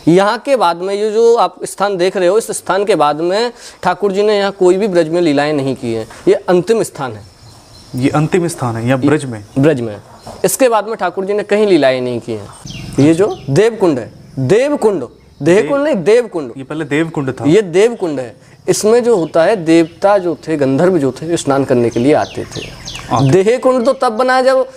यहाँ के बाद में ये जो आप स्थान देख रहे हो, इस स्थान के बाद में ठाकुर जी ने यहाँ कोई भी ब्रज में लीलाएं नहीं की हैं। ये अंतिम स्थान है, ये अंतिम स्थान है यहाँ ब्रज में। ब्रज में इसके बाद में ठाकुर जी ने कहीं लीलाएं नहीं की हैं। ये जो देवकुंड है, देवकुंड, देहकुंड नहीं देवकुंड, ये पहले देवकुंड था। ये देवकुंड है। इसमें जो होता है, देवता जो थे, गंधर्व जो थे, स्नान करने के लिए आते थे। देहकुंड तो तब बना जब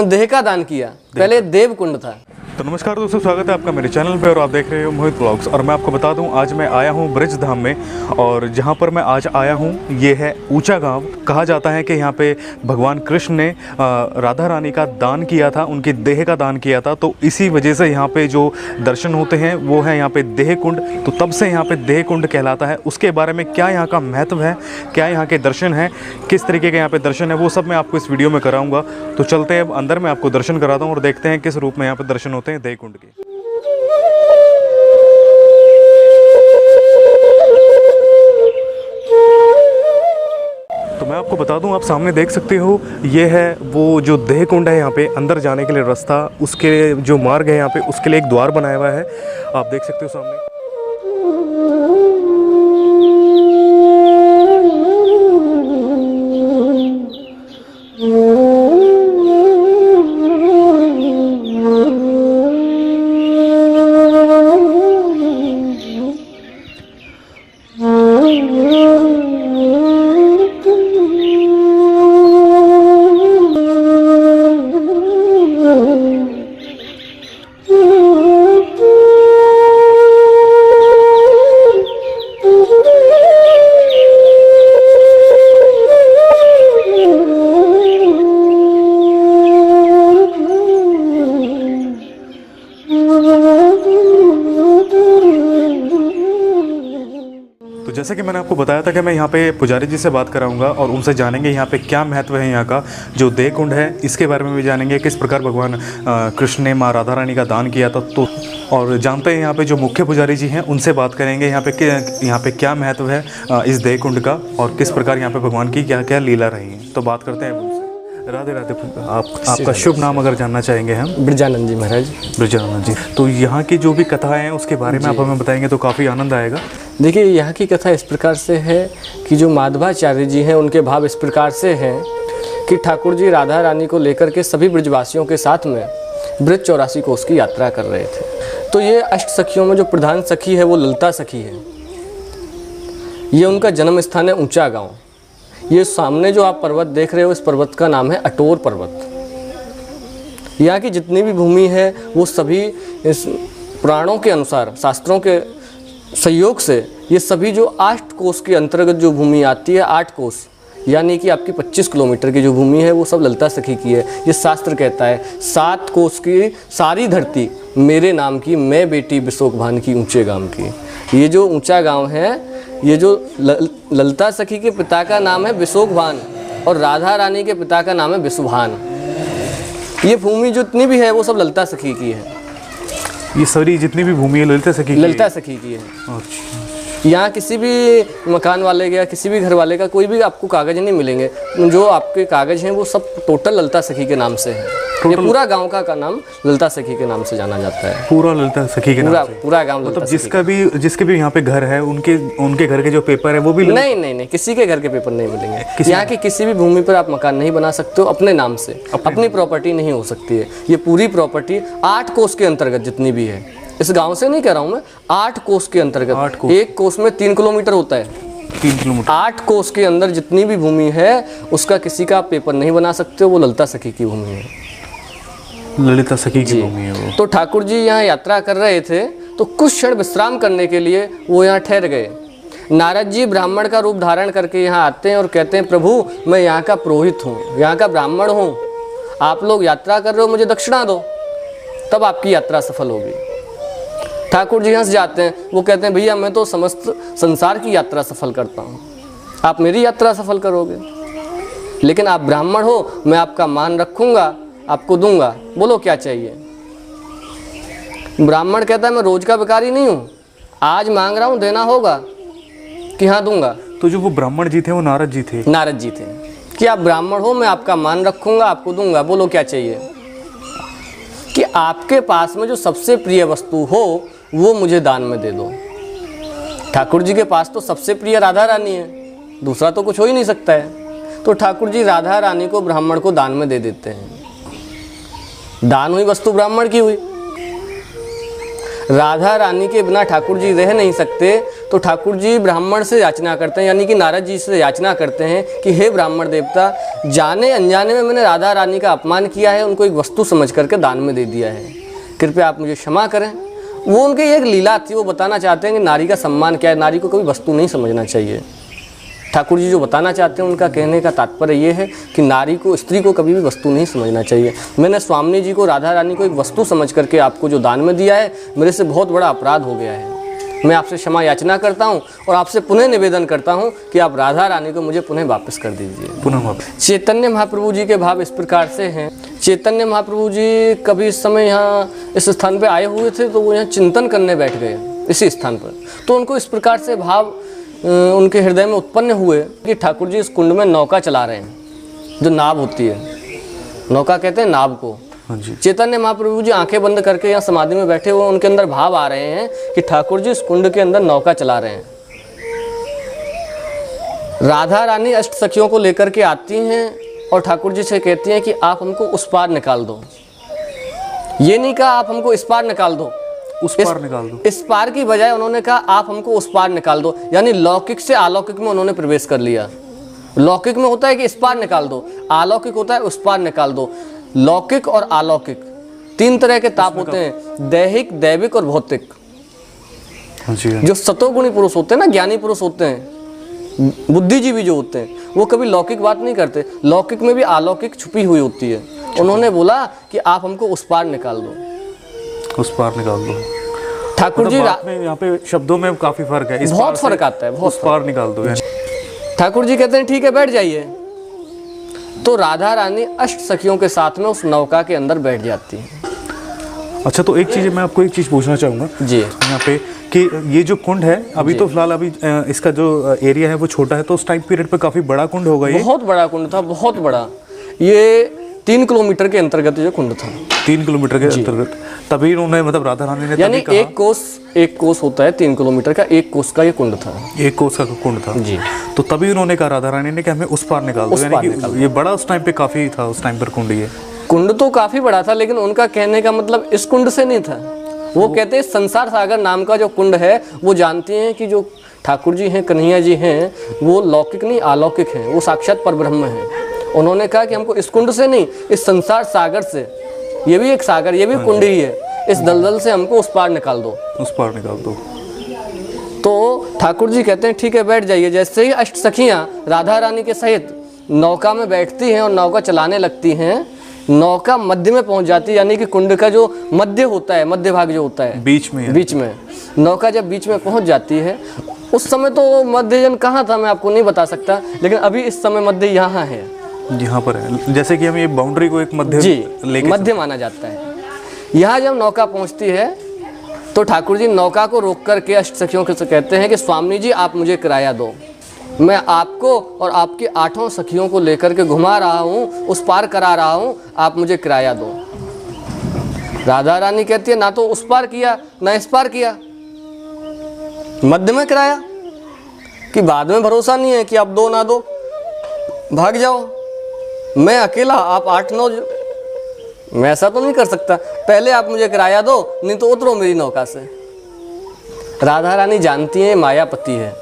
देह का दान किया, पहले देवकुंड था। तो नमस्कार दोस्तों, स्वागत है आपका मेरे चैनल पे और आप देख रहे हो मोहित ब्लॉग्स। और मैं आपको बता दूं, आज मैं आया हूं ब्रज धाम में, और जहां पर मैं आज आया हूं ये है ऊंचा गांव। कहा जाता है कि यहां पे भगवान कृष्ण ने राधा रानी का दान किया था, उनके देह का दान किया था। तो इसी वजह से यहां पे जो दर्शन होते हैं वो है यहाँ पे देह कुंड। तो तब से यहाँ पे देह कुंड कहलाता है। उसके बारे में क्या यहाँ का महत्व है, क्या यहाँ के दर्शन हैं, किस तरीके के यहाँ पे दर्शन है, वो सब मैं आपको इस वीडियो में कराऊंगा। तो चलते हैं अब अंदर, मैं आपको दर्शन कराता हूँ और देखते हैं किस रूप में यहाँ पे दर्शन होते हैं देह कुंड के। तो मैं आपको बता दूं, आप सामने देख सकते हो, ये है वो जो देह कुंड है। यहाँ पे अंदर जाने के लिए रास्ता, उसके जो मार्ग है यहाँ पे, उसके लिए एक द्वार बनाया हुआ है, आप देख सकते हो सामने। जैसे कि मैंने आपको बताया था कि मैं यहाँ पे पुजारी जी से बात कराऊंगा और उनसे जानेंगे यहाँ पे क्या महत्व है यहाँ का जो देह कुंड है, इसके बारे में भी जानेंगे, किस प्रकार भगवान कृष्ण ने माँ राधा रानी का दान किया था। तो और जानते हैं यहाँ पे जो मुख्य पुजारी जी हैं, उनसे बात करेंगे यहाँ पे क्या महत्व है इस देह कुंड का और किस प्रकार यहाँ पे भगवान की क्या क्या लीला रही है। तो बात करते हैं उनसे। राधे राधे। आपका शुभ नाम अगर जानना चाहेंगे हम? ब्रजानंद जी महाराज। ब्रजानंद जी, तो यहाँ की जो भी कथाएं हैं उसके बारे में आप हमें बताएंगे तो काफ़ी आनंद आएगा। देखिए, यहाँ की कथा इस प्रकार से है कि जो माधवाचार्य जी हैं उनके भाव इस प्रकार से हैं कि ठाकुर जी राधा रानी को लेकर के सभी ब्रजवासियों के साथ में ब्रज 84 कोस की यात्रा कर रहे थे। तो ये अष्ट सखियों में जो प्रधान सखी है वो ललिता सखी है। ये उनका जन्म स्थान है ऊंचा गांव। ये सामने जो आप पर्वत देख रहे हो, इस पर्वत का नाम है अटोर पर्वत। यहाँ की जितनी भी भूमि है वो सभी इस पुराणों के अनुसार, शास्त्रों के सहयोग से, ये सभी जो 8 कोस के अंतर्गत जो भूमि आती है, 8 कोस यानी कि आपकी 25 किलोमीटर की जो भूमि है वो सब ललिता सखी की है। ये शास्त्र कहता है 7 कोस की सारी धरती मेरे नाम की, मैं बेटी बिशोक भान की ऊंचे गांव की। ये जो ऊंचा गांव है, ये जो ललिता सखी के पिता का नाम है बिशोक भान और राधा रानी के पिता का नाम है बिशुभान। ये भूमि जितनी भी है वो सब ललिता सखी की है। ये सारी जितनी भी भूमि है ललिता सखी की है। अच्छा। यहाँ किसी भी मकान वाले या किसी भी घर वाले का कोई भी आपको कागज नहीं मिलेंगे। जो आपके कागज हैं वो सब टोटल ललिता सखी के नाम से है। ये पूरा गांव का नाम ललिता सखी के नाम से जाना जाता है। पूरा ललिता सखी के नाम से? पूरा गांव मतलब जिसके भी यहाँ पे घर है, उनके घर के जो पेपर है वो भी नहीं, किसी के घर के पेपर नहीं मिलेंगे। यहाँ की किसी भी भूमि पर आप मकान नहीं बना सकते हो अपने नाम से। अपनी प्रॉपर्टी नहीं हो सकती है। ये पूरी प्रॉपर्टी 8 कोस के अंतर्गत जितनी भी है, इस गांव से नहीं कह रहा हूं मैं, 8 कोस के अंतर्गत। 1 कोस में 3 किलोमीटर होता है। 3 किलोमीटर। 8 कोस के अंदर जितनी भी भूमि है उसका किसी का पेपर नहीं बना सकते हो। वो ललिता सखी की भूमि है। ललिता सखी की भूमि है वो। तो ठाकुर जी यहाँ यात्रा कर रहे थे तो कुछ क्षण विश्राम करने के लिए वो यहाँ ठहर गए। नारद जी ब्राह्मण का रूप धारण करके यहाँ आते हैं और कहते हैं, प्रभु मैं यहाँ का पुरोहित हूँ, यहाँ का ब्राह्मण हूँ, आप लोग यात्रा कर रहे हो, मुझे दक्षिणा दो, तब आपकी यात्रा सफल होगी। ठाकुर जी हंस जाते हैं। वो कहते हैं, भैया मैं तो समस्त संसार की यात्रा सफल करता हूँ, आप मेरी यात्रा सफल करोगे, लेकिन आप ब्राह्मण हो, मैं आपका मान रखूँगा, आपको दूंगा, बोलो क्या चाहिए। ब्राह्मण कहता है, मैं रोज का भिखारी नहीं हूँ, आज मांग रहा हूँ, देना होगा कि हाँ दूंगा। तो जो वो ब्राह्मण जी थे वो नारद जी थे? नारद जी थे कि आप ब्राह्मण हो, मैं आपका मान रखूँगा, आपको दूंगा, बोलो क्या चाहिए। कि आपके पास में जो सबसे प्रिय वस्तु हो वो मुझे दान में दे दो। ठाकुर जी के पास तो सबसे प्रिय राधा रानी है, दूसरा तो कुछ हो ही नहीं सकता है। तो ठाकुर जी राधा रानी को ब्राह्मण को दान में दे देते हैं। दान हुई वस्तु ब्राह्मण की हुई। राधा रानी के बिना ठाकुर जी रह नहीं सकते, तो ठाकुर जी ब्राह्मण से याचना करते हैं, यानी कि नारद जी से याचना करते हैं कि हे ब्राह्मण देवता, जाने अनजाने में मैंने राधा रानी का अपमान किया है, उनको एक वस्तु समझ करके दान में दे दिया है, कृपया आप मुझे क्षमा करें। वो उनकी एक लीला थी, वो बताना चाहते हैं कि नारी का सम्मान क्या है, नारी को कभी वस्तु नहीं समझना चाहिए। ठाकुर जी जो बताना चाहते हैं उनका कहने का तात्पर्य ये है कि नारी को, स्त्री को कभी भी वस्तु नहीं समझना चाहिए। मैंने स्वामी जी को, राधा रानी को एक वस्तु समझ करके आपको जो दान में दिया है, मेरे से बहुत बड़ा अपराध हो गया है। मैं आपसे क्षमा याचना करता हूँ और आपसे पुनः निवेदन करता हूँ कि आप राधा रानी को मुझे पुनः वापस कर दीजिए। पुनः वापस। चैतन्य महाप्रभु जी के भाव इस प्रकार से हैं। चैतन्य महाप्रभु जी कभी इस समय यहाँ इस स्थान पे आए हुए थे, तो वो यहाँ चिंतन करने बैठ गए इसी स्थान पर। तो उनको इस प्रकार से भाव उनके हृदय में उत्पन्न हुए कि ठाकुर जी इस कुंड में नौका चला रहे हैं, जो नाव होती है, नौका कहते हैं नाव को। हाँ जी। चैतन्य महाप्रभु जी आंखें बंद करके यहाँ समाधि में बैठे हुए, उनके अंदर भाव आ रहे हैं कि ठाकुर जी इस कुंड के अंदर नौका चला रहे हैं। राधा रानी अष्ट सखियों को लेकर के आती हैं और ठाकुर जी से कहती हैं कि आप हमको उस पार निकाल दो। ये नहीं कहा आप हमको इस पार निकाल दो, उस पार निकाल दो। इस पार की बजाय उन्होंने कहा आप हमको उस पार निकाल दो, यानी लौकिक से अलौकिक में उन्होंने प्रवेश कर लिया। लौकिक में होता है कि इस पार निकाल दो, अलौकिक होता है उस पार निकाल दो। लौकिक और अलौकिक तीन तरह के ताप होते हैं, दैहिक, दैविक और भौतिक। जो सतोगुणी पुरुष होते हैं ना, ज्ञानी पुरुष होते हैं, बुद्धिजीवी जो होते हैं, वो कभी लौकिक बात नहीं करते। लौकिक में भी अलौकिक छुपी हुई होती है। उन्होंने बोला कि आप हमको उस पार निकाल दो, उस पार निकाल दो। ठाकुर जी यहाँ पे शब्दों में काफी फर्क है, बहुत फर्क आता है, बहुत उस पार निकाल दो। ठाकुर जी कहते हैं ठीक है बैठ जाइए। तो राधा रानी अष्ट सखियों के साथ में उस नौका के अंदर बैठ जाती है। अच्छा, तो एक चीज़ मैं आपको एक चीज़ पूछना चाहूँगा जी यहाँ पे कि ये जो कुंड है अभी तो फिलहाल अभी इसका जो एरिया है वो छोटा है, तो उस टाइम पीरियड पे काफ़ी बड़ा कुंड होगा ये? बहुत बड़ा कुंड था, बहुत बड़ा। ये 3 किलोमीटर के अंतर्गत जो कुंड था। 3 किलोमीटर के अंतर्गत। तभी इन्होंने, मतलब राधा रानी ने, यानी एक कोस होता है 3 किलोमीटर का, एक कोस का ये कुंड था, एक कोस का कुंड था जी। तो तभी उन्होंने कहा राधा रानी ने कि हमें उस पार निकाल दो, यानी कि ये बड़ा उस टाइम पे काफी था, उस टाइम पर कुंड, ये कुंड तो काफी बड़ा था, लेकिन उनका कहने का मतलब इस कुंड से नहीं था। वो कहते हैं संसार सागर नाम का जो कुंड है, वो जानते हैं कि जो ठाकुर जी हैं, कन्हैया जी हैं, वो लौकिक नहीं अलौकिक हैं, वो साक्षात परब्रह्म हैं। उन्होंने कहा कि हमको इस कुंड से नहीं, इस संसार सागर से, ये भी एक सागर, ये भी कुंड ही है, इस दलदल से हमको उस पार निकाल दो, उस पार निकाल दो। तो ठाकुर जी कहते हैं ठीक है बैठ जाइए। जैसे ही अष्ट सखियाँ राधा रानी के सहित नौका में बैठती हैं और नौका चलाने लगती हैं, नौका मध्य में पहुंच जाती है, यानी कि कुंड का जो मध्य होता है, मध्य भाग जो होता है, बीच में नौका जब बीच में पहुंच जाती है, उस समय तो मध्यजन कहाँ था मैं आपको नहीं बता सकता, लेकिन अभी इस समय मध्य यहाँ है, यहाँ पर है। जैसे कि हम ये बाउंड्री को एक मध्य जी मध्य माना जाता है। यहाँ जब नौका पहुँचती है तो ठाकुर जी नौका को रोक करके अष्ट सखियों से कहते हैं कि स्वामी जी आप मुझे किराया दो, मैं आपको और आपकी 8 सखियों को लेकर के घुमा रहा हूँ, उस पार करा रहा हूँ, आप मुझे किराया दो। राधा रानी कहती है ना तो उस पार किया ना इस पार किया, मध्य में किराया, कि बाद में भरोसा नहीं है कि आप दो ना दो, भाग जाओ, मैं अकेला, आप 8-9, मैं ऐसा तो नहीं कर सकता, पहले आप मुझे किराया दो, नहीं तो उतरो मेरी नौका से। राधा रानी जानती है मायापति है।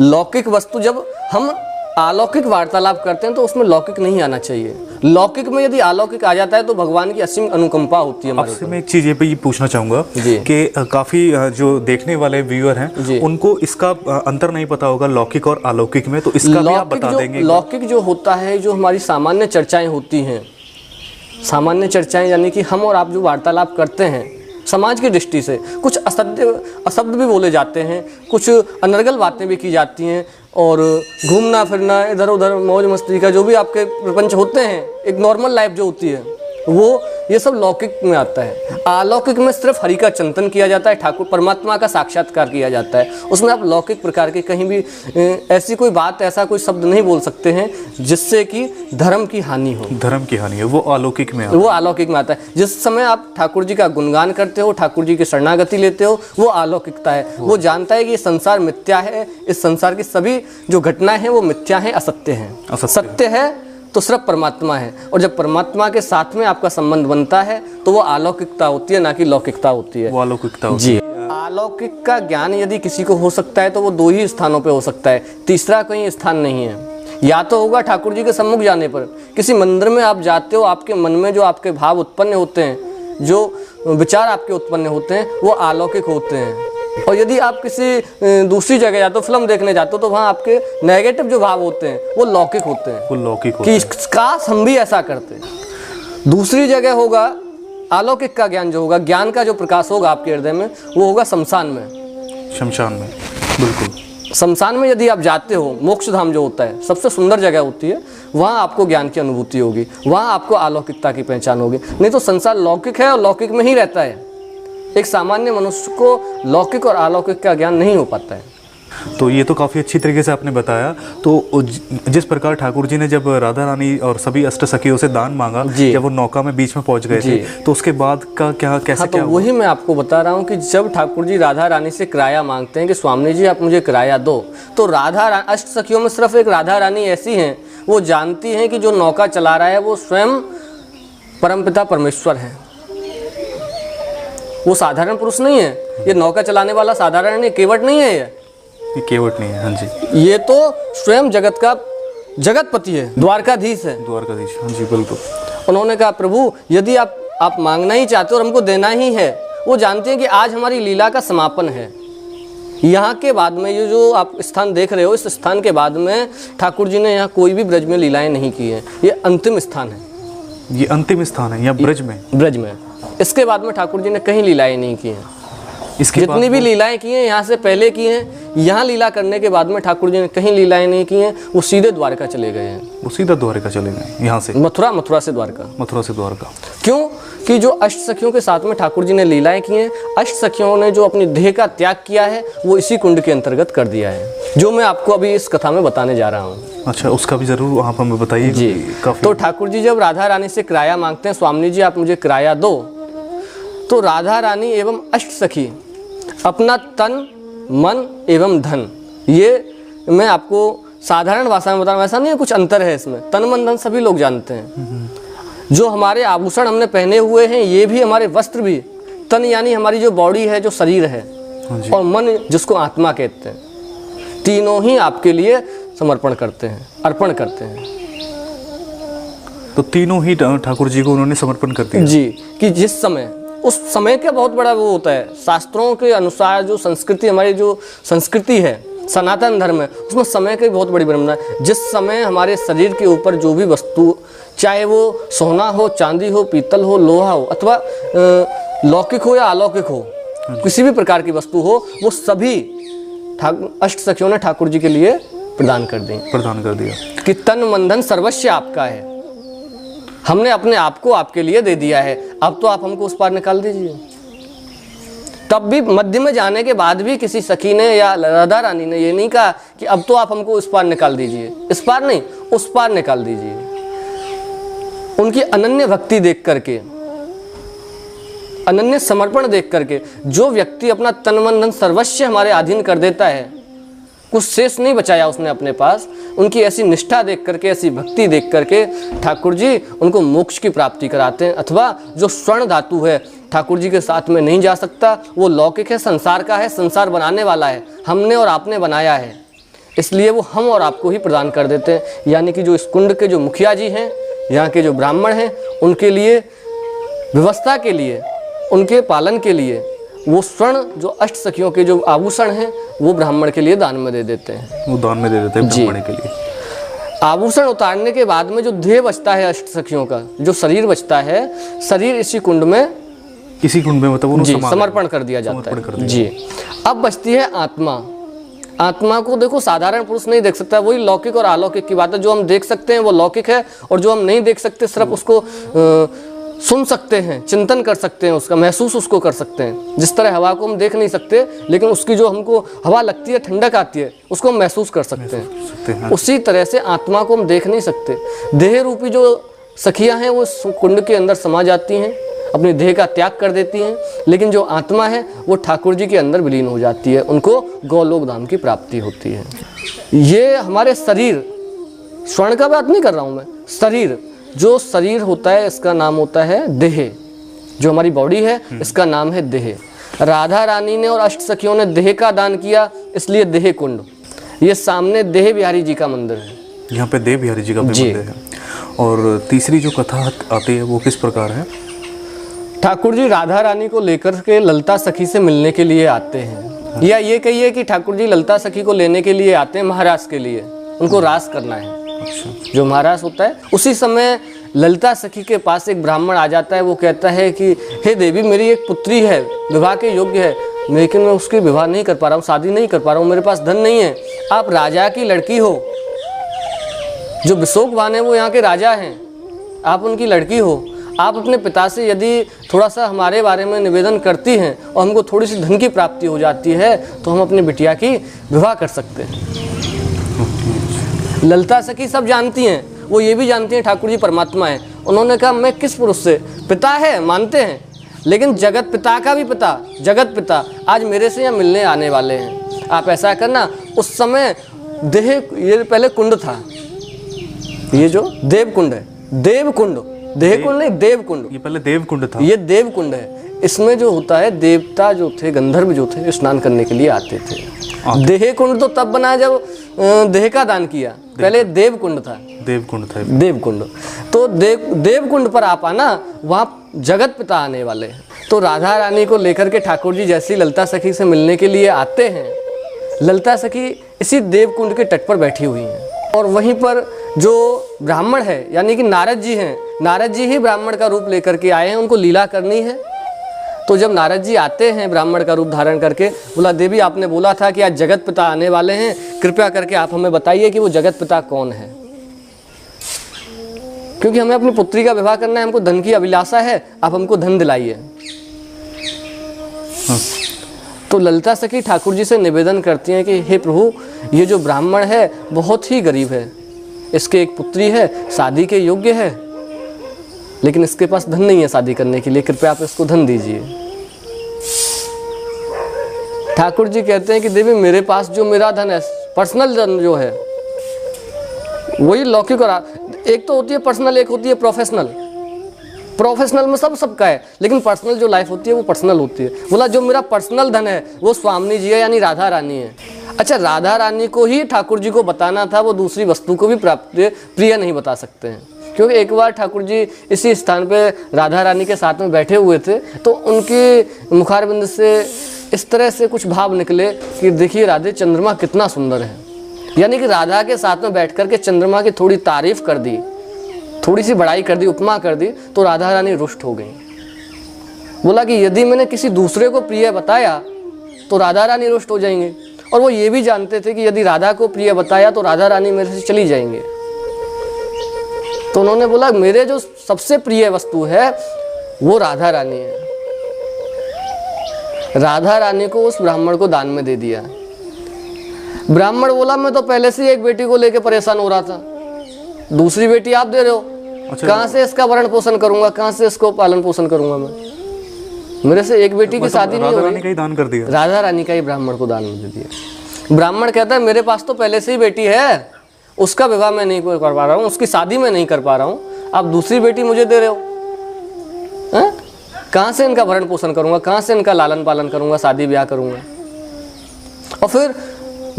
लौकिक वस्तु, जब हम अलौकिक वार्तालाप करते हैं तो उसमें लौकिक नहीं आना चाहिए। लौकिक में यदि अलौकिक आ जाता है तो भगवान की असीम अनुकंपा होती है। आपसे मैं एक चीज़ ये पूछना चाहूँगा कि काफ़ी जो देखने वाले व्यूअर हैं उनको इसका अंतर नहीं पता होगा लौकिक और अलौकिक में, तो इसका भी आप बता देंगे? लौकिक जो होता है, जो हमारी सामान्य चर्चाएँ होती हैं, सामान्य चर्चाएँ यानी कि हम और आप जो वार्तालाप करते हैं समाज की दृष्टि से, कुछ अशब्द भी बोले जाते हैं, कुछ अनर्गल बातें भी की जाती हैं, और घूमना फिरना, इधर उधर मौज मस्ती का जो भी आपके प्रपंच होते हैं, एक नॉर्मल लाइफ जो होती है, वो ये सब लौकिक में आता है। अलौकिक में सिर्फ हरि का चिंतन किया जाता है, ठाकुर परमात्मा का साक्षात्कार किया जाता है। उसमें आप लौकिक प्रकार के कहीं भी ऐसी कोई बात, ऐसा कोई शब्द नहीं बोल सकते हैं जिससे कि धर्म की हानि हो। धर्म की हानि है, वो अलौकिक में आता है। वो अलौकिक में आता है। जिस समय आप ठाकुर जी का गुणगान करते हो, ठाकुर जी की शरणागति लेते हो, वो अलौकिकता है। वो जानता है कि ये संसार मिथ्या है, इस संसार की सभी जो घटनाएं हैं वो मिथ्या हैं, असत्य हैं। सत्य है तो सिर्फ परमात्मा है, और जब परमात्मा के साथ में आपका संबंध बनता है तो वो अलौकिकता होती है, ना कि लौकिकता होती है। वो अलौकिकता होती जी। अलौकिक का ज्ञान यदि किसी को हो सकता है तो वो 2 ही स्थानों पे हो सकता है, तीसरा कहीं स्थान नहीं है। या तो होगा ठाकुर जी के सम्मुख जाने पर, किसी मंदिर में आप जाते हो, आपके मन में जो आपके भाव उत्पन्न होते हैं, जो विचार आपके उत्पन्न होते हैं, वो अलौकिक होते हैं। और यदि आप किसी दूसरी जगह जाते हो, फिल्म देखने जाते हो, तो वहाँ आपके नेगेटिव जो भाव होते हैं वो लौकिक होते हैं। वो लौकिक होते हैं कि काश हम भी ऐसा करते। दूसरी जगह होगा अलौकिक का ज्ञान, जो होगा ज्ञान का जो प्रकाश होगा आपके हृदय में, वो होगा शमशान में। शमशान में, बिल्कुल। शमशान में यदि आप जाते हो, मोक्ष धाम जो होता है, सबसे सुंदर जगह होती है, वहाँ आपको ज्ञान की अनुभूति होगी, वहाँ आपको अलौकिकता की पहचान होगी। नहीं तो संसार लौकिक है और लौकिक में ही रहता है। एक सामान्य मनुष्य को लौकिक और अलौकिक का ज्ञान नहीं हो पाता है। तो ये तो काफ़ी अच्छी तरीके से आपने बताया। तो जिस प्रकार ठाकुर जी ने जब राधा रानी और सभी अष्ट सखियों से दान मांगा, जब वो नौका में बीच में पहुंच गए थे, तो उसके बाद का क्या, कैसे हाँ, क्या तो वही मैं आपको बता रहा हूँ कि जब ठाकुर जी राधा रानी से किराया मांगते हैं कि स्वामी जी आप मुझे किराया दो, तो राधा अष्ट सखियों में सिर्फ एक राधा रानी ऐसी हैं, वो जानती हैं कि जो नौका चला रहा है वो स्वयं परमपिता परमेश्वर है। वो साधारण पुरुष नहीं है, ये नौका चलाने वाला साधारण नहीं, केवट नहीं है, ये केवट नहीं है। हाँ जी, ये तो स्वयं जगत का जगतपति है, द्वारकाधीश है। द्वारकाधीश, हाँ जी, बिल्कुल। उन्होंने कहा प्रभु यदि आप मांगना ही चाहते हो और हमको देना ही है। वो जानते हैं कि आज हमारी लीला का समापन है। यहाँ के बाद में ये जो आप स्थान देख रहे हो, इस स्थान के बाद में ठाकुर जी ने यहाँ कोई भी ब्रज में लीलाएं नहीं की हैं। ये अंतिम स्थान है, ये अंतिम स्थान है यहाँ ब्रज में। इसके बाद में ठाकुर जी ने कहीं लीलाएं नहीं की हैं। इसके जितनी भी लीलाएं की हैं यहाँ से पहले की हैं, यहाँ लीला करने के बाद में ठाकुर जी ने कहीं लीलाएं नहीं की हैं। वो सीधे द्वारका चले गए हैं। वो सीधा द्वारका चले गए यहाँ से, मथुरा से द्वारका। मथुरा से द्वारका। क्यों? कि जो अष्ट सखियों के साथ में ठाकुर जी ने लीलाएं की हैं, अष्ट सखियों ने जो अपनी देह का त्याग किया है वो इसी कुंड के अंतर्गत कर दिया है, जो मैं आपको अभी इस कथा में बताने जा रहा हूँ। अच्छा, उसका भी जरूर वहाँ पर हमें बताइए जी। तो ठाकुर जी जब राधा रानी से किराया मांगते हैं, स्वामी जी आप मुझे किराया दो, तो राधा रानी एवं अष्ट सखी अपना तन, मन एवं धन, ये मैं आपको साधारण भाषा में बता रहा हूँ, ऐसा नहीं है कुछ अंतर है इसमें। तन मन धन सभी लोग जानते हैं। जो हमारे आभूषण हमने पहने हुए हैं, ये भी हमारे वस्त्र भी। तन यानी हमारी जो बॉडी है, जो शरीर है, और मन जिसको आत्मा कहते हैं, तीनों ही आपके लिए समर्पण करते हैं, अर्पण करते हैं। तो तीनों ही ठाकुर जी को उन्होंने समर्पण कर दिया जी। कि जिस समय, उस समय का बहुत बड़ा वो होता है, शास्त्रों के अनुसार जो संस्कृति, हमारी जो संस्कृति है, सनातन धर्म है, उसमें समय की बहुत बड़ी ब्रह्मणा है। जिस समय हमारे शरीर के ऊपर जो भी वस्तु, चाहे वो सोना हो, चांदी हो, पीतल हो, लोहा हो, अथवा लौकिक हो या अलौकिक हो, किसी भी प्रकार की वस्तु हो, वो सभी अष्ट सखियों ने ठाकुर जी के लिए प्रदान कर दिया कि तन मन धन सर्वस्व आपका है। हमने अपने आप को आपके लिए दे दिया है, अब तो आप हमको उस पार निकाल दीजिए। तब भी मध्य में जाने के बाद भी किसी सखी ने या राधा रानी ने ये नहीं कहा कि अब तो आप हमको उस पार निकाल दीजिए, इस पार नहीं, उस पार निकाल दीजिए। उनकी अनन्य भक्ति देख करके, अनन्य समर्पण देख करके, जो व्यक्ति अपना तन मन धन सर्वस्व हमारे अधीन कर देता है, कुछ शेष नहीं बचाया उसने अपने पास, उनकी ऐसी निष्ठा देख करके, ऐसी भक्ति देख करके ठाकुर जी उनको मोक्ष की प्राप्ति कराते हैं। अथवा जो स्वर्ण धातु है, ठाकुर जी के साथ में नहीं जा सकता, वो लौकिक है, संसार का है, संसार बनाने वाला है, हमने और आपने बनाया है, इसलिए वो हम और आपको ही प्रदान कर देते हैं। यानी कि जो इस कुंड के जो मुखिया जी हैं, यहाँ के जो ब्राह्मण हैं, उनके लिए व्यवस्था के लिए, उनके पालन के लिए वो स्वर्ण, जो अष्ट सखियों के जो आभूषण हैं, वो ब्राह्मण के लिए दान में दे देते हैं। वो दान में दे देते हैं ब्राह्मण के लिए। आभूषण उतारने के बाद में जो देह बचता है अष्ट सखियों का, जो शरीर बचता है, शरीर इसी कुंड में मतलब जी समर्पण कर दिया जाता है। जी। अब बचती है आत्मा। आत्मा को देखो साधारण पुरुष नहीं देख सकता, वही लौकिक और अलौकिक की बात है। जो हम देख सकते हैं वो लौकिक है, और जो हम नहीं देख सकते, सिर्फ उसको सुन सकते हैं, चिंतन कर सकते हैं, उसका महसूस उसको कर सकते हैं। जिस तरह हवा को हम देख नहीं सकते, लेकिन उसकी जो हमको हवा लगती है, ठंडक आती है, उसको हम महसूस कर सकते हैं। उसी तरह से आत्मा को हम देख नहीं सकते। देह रूपी जो सखियां हैं वो उस कुंड के अंदर समा जाती हैं, अपने देह का त्याग कर देती हैं, लेकिन जो आत्मा है वो ठाकुर जी के अंदर विलीन हो जाती है, उनको गौलोक धाम की प्राप्ति होती है। ये हमारे शरीर, स्वर्ण का बात नहीं कर रहा हूँ मैं, शरीर, जो शरीर होता है इसका नाम होता है देह। जो हमारी बॉडी है इसका नाम है देह। राधा रानी ने और अष्ट सखियों ने देह का दान किया, इसलिए देह कुंड। ये सामने देह बिहारी जी का मंदिर है, यहाँ पे देव बिहारी जी का भी मंदिर है। और तीसरी जो कथा आती है वो किस प्रकार है? ठाकुर जी राधा रानी को लेकर के ललता सखी से मिलने के लिए आते हैं, या ये कहिए कि ठाकुर जी ललता सखी को लेने के लिए आते हैं महाराज के लिए, उनको रास करना है। जो महाराज होता है, उसी समय ललिता सखी के पास एक ब्राह्मण आ जाता है। वो कहता है कि हे देवी, मेरी एक पुत्री है, विवाह के योग्य है, लेकिन मैं उसकी विवाह नहीं कर पा रहा हूँ, शादी नहीं कर पा रहा हूँ, मेरे पास धन नहीं है। आप राजा की लड़की हो, जो विशोकवान है वो यहाँ के राजा हैं, आप उनकी लड़की हो, आप अपने पिता से यदि थोड़ा सा हमारे बारे में निवेदन करती हैं और हमको थोड़ी सी धन की प्राप्ति हो जाती है, तो हम अपनी बिटिया की विवाह कर सकते हैं। ललिता सखी सब जानती हैं, वो ये भी जानती हैं ठाकुर जी परमात्मा है। उन्होंने कहा मैं किस पुरुष से, पिता है मानते हैं, लेकिन जगत पिता का भी पिता, जगत पिता आज मेरे से यहाँ मिलने आने वाले हैं। आप ऐसा करना, उस समय देह, ये पहले कुंड था, ये जो देव कुंड है, देव कुंड, देह कुंड नहीं, देव कुंड। ये पहले देव कुंड था, ये देव कुंड है। इसमें जो होता है, देवता जो थे, गंधर्व जो थे, स्नान करने के लिए आते थे। देह कुंड तो तब बना जब देह का दान किया, पहले देव कुंड था, देव कुंड था, देव कुंड। तो देव कुंड पर आप आना, वहाँ जगत पिता आने वाले हैं। तो राधा रानी को लेकर के ठाकुर जी जैसी ललिता सखी से मिलने के लिए आते हैं, ललिता सखी इसी देव कुंड के तट पर बैठी हुई हैं, और वहीं पर जो ब्राह्मण है यानी कि नारद जी हैं, नारद जी ही ब्राह्मण का रूप लेकर के आए हैं, उनको लीला करनी है। तो जब नारद जी आते हैं ब्राह्मण का रूप धारण करके, बोला देवी आपने बोला था कि आज जगत पिता आने वाले हैं, कृपया करके आप हमें बताइए कि वो जगत पिता कौन है, क्योंकि हमें अपनी पुत्री का विवाह करना है, हमको धन की अभिलाषा है, आप हमको धन दिलाइए। तो ललिता सखी ठाकुर जी से निवेदन करती हैं कि हे प्रभु, ये जो ब्राह्मण है बहुत ही गरीब है, इसके एक पुत्री है, शादी के योग्य है, लेकिन इसके पास धन नहीं है शादी करने के लिए, कृपया आप इसको धन दीजिए। ठाकुर जी कहते हैं कि देवी मेरे पास जो मेरा धन है, पर्सनल धन जो है, वही लौकिक और एक तो होती है पर्सनल, एक होती है प्रोफेशनल। प्रोफेशनल में सबका है, लेकिन पर्सनल जो लाइफ होती है वो पर्सनल होती है। बोला जो मेरा पर्सनल धन है वो स्वामिनी जी है, यानी राधा रानी है। अच्छा, राधा रानी को ही ठाकुर जी को बताना था, वो दूसरी वस्तु को भी प्रिय नहीं बता सकते हैं, क्योंकि एक बार ठाकुर जी इसी स्थान पे राधा रानी के साथ में बैठे हुए थे, तो उनके मुखारबिंद से इस तरह से कुछ भाव निकले कि देखिए राधे, चंद्रमा कितना सुंदर है। यानी कि राधा के साथ में बैठ कर के चंद्रमा की थोड़ी तारीफ कर दी, थोड़ी सी बड़ाई कर दी, उपमा कर दी, तो राधा रानी रुष्ट हो गई। बोला कि यदि मैंने किसी दूसरे को प्रिय बताया तो राधा रानी रुष्ट हो जाएंगे, और वो ये भी जानते थे कि यदि राधा को प्रिय बताया तो राधा रानी मेरे से चली जाएंगे। तो उन्होंने बोला मेरे जो सबसे प्रिय वस्तु है वो राधा रानी है। राधा रानी को उस ब्राह्मण को दान में दे दिया। ब्राह्मण बोला मैं तो पहले से एक बेटी को लेकर परेशान हो रहा था, दूसरी बेटी आप दे रहे हो, अच्छा, कहाँ से इसका भरण पोषण करूंगा, कहाँ से इसको पालन पोषण करूंगा मैं, मेरे से एक बेटी की शादी नहीं हो रही। राधा रानी का ही दान कर दिया, राधा रानी का ही ब्राह्मण को दान में दे दिया। ब्राह्मण कहता है मेरे पास तो पहले से ही बेटी है, उसका विवाह मैं नहीं कर पा रहा हूँ, उसकी शादी मैं नहीं कर पा रहा हूँ, आप दूसरी बेटी मुझे दे रहे हो, कहाँ से इनका भरण पोषण करूंगा, कहाँ से इनका लालन पालन करूंगा, शादी ब्याह करूंगा। और फिर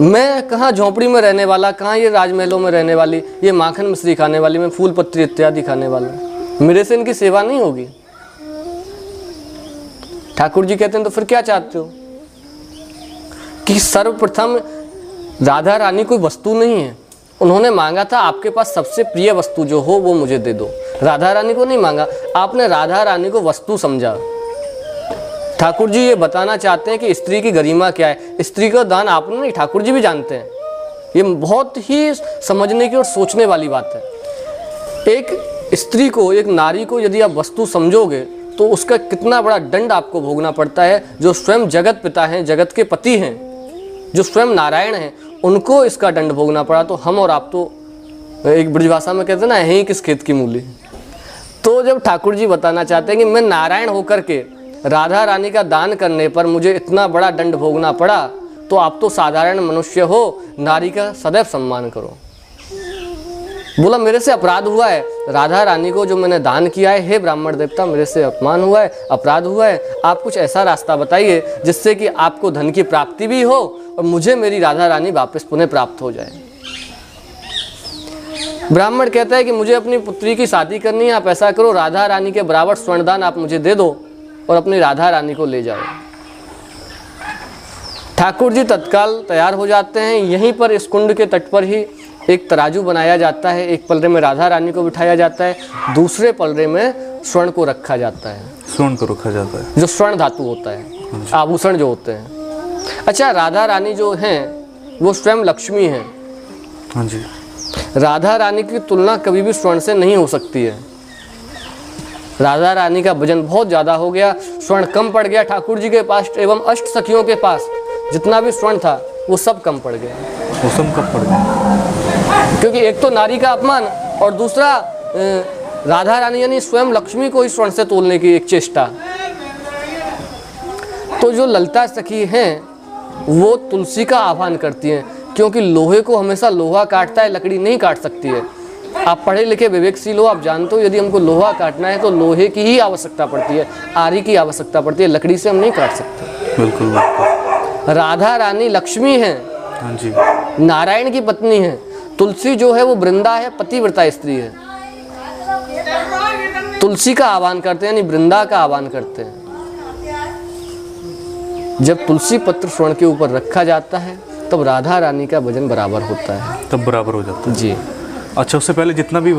मैं कहाँ झोंपड़ी में रहने वाला, कहाँ ये राजमहलों में रहने वाली, ये माखन मिश्री खाने वाली, मैं फूल पत्ती इत्यादि खाने वाला, मेरे से इनकी सेवा नहीं होगी। ठाकुर जी कहते हैं तो फिर क्या चाहते हो कि सर्वप्रथम राधा रानी कोई वस्तु नहीं है, उन्होंने मांगा था आपके पास सबसे प्रिय वस्तु जो हो वो मुझे दे दो। राधा रानी को नहीं मांगा, आपने राधा रानी को वस्तु समझा। ठाकुर जी ये बताना चाहते हैं कि स्त्री की गरिमा क्या है, स्त्री का दान आपने नहीं, ठाकुर जी भी जानते हैं। ये बहुत ही समझने की और सोचने वाली बात है। एक स्त्री को, एक नारी को यदि आप वस्तु समझोगे तो उसका कितना बड़ा दंड आपको भोगना पड़ता है। जो स्वयं जगत पिता हैं, जगत के पति हैं, जो स्वयं नारायण हैं, उनको इसका दंड भोगना पड़ा, तो हम और आप तो एक ब्रजभाषा में कहते हैं ना, यहीं किस खेत की मूली। तो जब ठाकुर जी बताना चाहते हैं कि मैं नारायण होकर के राधा रानी का दान करने पर मुझे इतना बड़ा दंड भोगना पड़ा, तो आप तो साधारण मनुष्य हो, नारी का सदैव सम्मान करो। बोला मेरे से अपराध हुआ है, राधा रानी को जो मैंने दान किया है, हे ब्राह्मण देवता मेरे से अपमान हुआ है, अपराध हुआ है, आप कुछ ऐसा रास्ता बताइए जिससे कि आपको धन की प्राप्ति भी हो और मुझे मेरी राधा रानी वापस पुनः प्राप्त हो जाए। ब्राह्मण कहता है कि मुझे अपनी पुत्री की शादी करनी है, आप ऐसा करो राधा रानी के बराबर स्वर्णदान आप मुझे दे दो और अपनी राधा रानी को ले जाओ। ठाकुर जी तत्काल तैयार हो जाते हैं। यहीं पर इस कुंड के तट पर ही एक तराजू बनाया जाता है, एक पलरे में राधा रानी को बिठाया जाता है, दूसरे पलरे में स्वर्ण को रखा जाता है। स्वर्ण को रखा जाता है, जो स्वर्ण धातु होता है, आभूषण जो होते हैं। अच्छा, राधा रानी जो हैं वो स्वयं लक्ष्मी हैं। हाँ जी। राधा रानी की तुलना कभी भी स्वर्ण से नहीं हो सकती है। राधा रानी का वजन बहुत ज़्यादा हो गया, स्वर्ण कम पड़ गया ठाकुर जी के पास एवं अष्ट सखियों के पास जितना भी स्वर्ण था वो सब कम पड़ गया। वो सब कम पड़ गया, क्योंकि एक तो नारी का अपमान और दूसरा राधा रानी यानी स्वयं लक्ष्मी को ही स्वर्ण से तोलने की एक चेष्टा। तो जो ललिता सखी हैं वो तुलसी का आह्वान करती हैं, क्योंकि लोहे को हमेशा लोहा काटता है, लकड़ी नहीं काट सकती है। आप पढ़े लिखे विवेकशील हो, आप जानते हो यदि हमको लोहा काटना है तो लोहे की ही आवश्यकता पड़ती है, आरी की आवश्यकता पड़ती है, लकड़ी से हम नहीं काट सकते। बिल्कुल बिल्कुल। राधा रानी लक्ष्मी हैं, हाँ जी, नारायण की पत्नी है। तुलसी जो है वो वृंदा है, पतिव्रता स्त्री है। तुलसी का आह्वान करते हैं यानी वृंदा का आह्वान करते हैं। जब तुलसी पत्र स्वर्ण के ऊपर रखा जाता है तब राधा रानी का वजन बराबर होता है, तब बराबर हो जाता है जी। अच्छा, उससे पहले जितना भी